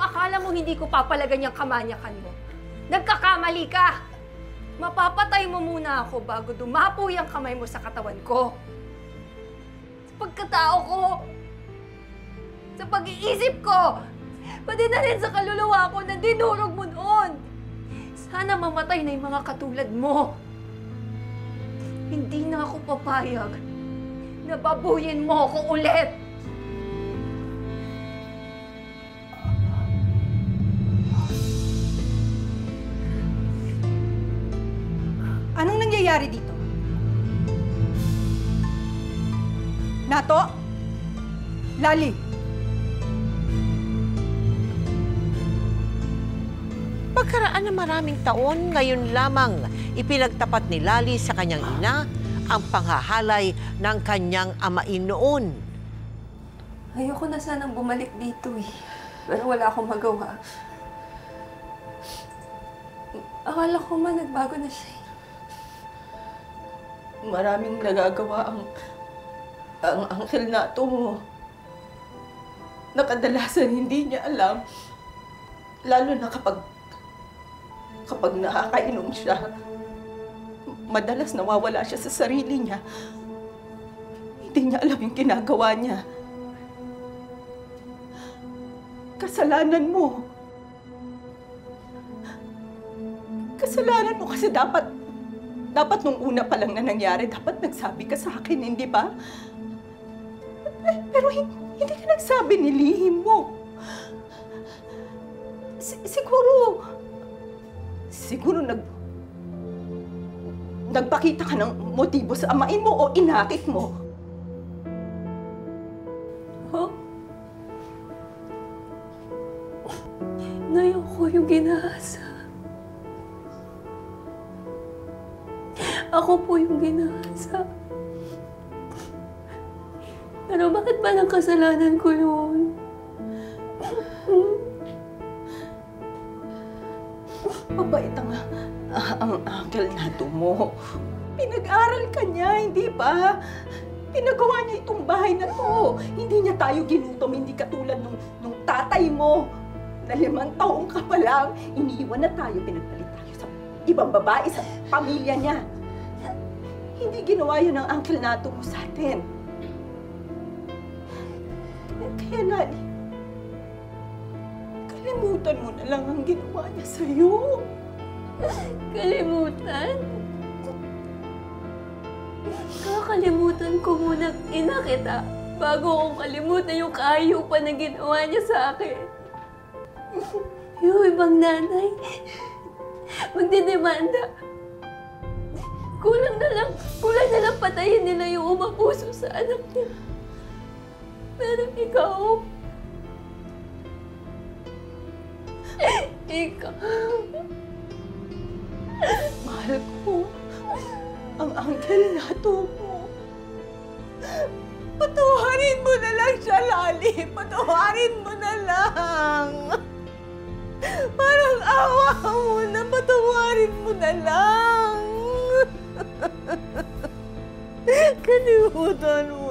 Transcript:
akala mo hindi ko papalagan yung kamanyakan mo? Nagkakamali ka! Mapapatay mo muna ako bago dumapo yung kamay mo sa katawan ko. Sa pagkatao ko, sa pag-iisip ko, pati na rin sa kaluluwa ko na dinurog mo noon. Sana mamatay na yung mga katulad mo. Hindi na ako papayag na babuyin mo ako ulit. Anong nangyayari dito? Nato? Lali? Pagkaraan ng maraming taon, ngayon lamang ipinagtapat ni Lali sa kanyang ina ang panghahalay ng kanyang amain noon. Ayoko na sanang bumalik dito eh. Pero wala akong magawa. Akala ko man nagbago na siya. Maraming nagagawa ang Uncle Nato mo. Na kadalasan hindi niya alam. Lalo na kapag nakakainom siya. Madalas nawawala siya sa sarili niya. Hindi niya alam yung ginagawa niya. Kasalanan mo. Kasalanan mo kasi dapat nung una pa lang na nangyari, dapat nagsabi ka sa akin, hindi ba? Pero hindi ka nagsabi, nilihim mo. Siguro nagpakita ka ng motibo sa amain mo o inakit mo. Huh? Ngayon ko yung ginahasa. Ako po yung ginahasa. Pero bakit ba ng kasalanan ko yun? Mabait ang Uncle Nato mo. Pinag-aral ka niya, hindi ba? Pinagawa niya itong bahay na to. Hindi niya tayo ginutom, hindi katulad nung tatay mo. Na 5 taong ka pa lang, iniiwan na tayo, pinagpalit tayo sa ibang babae sa pamilya niya. Hindi ginawa yun ng Uncle Nato mo sa atin. Kaya Lali, kalimutan mo na lang ang ginawa niya sa'yo. Kalimutan? Kakalimutan ko muna ina kita bago akong kalimutan yung kahayupan na ginawa niya sa akin. Yung ibang nanay, magdidemanda. Kulang na lang patayin nila yung umapuso sa anak niya. Pero ikaw, Mahal ko ang Uncle Nato mo. Patawarin mo na lang siya, Lali. Patawarin mo na lang. Parang awa mo na, patawarin mo na lang. Kalimutan mo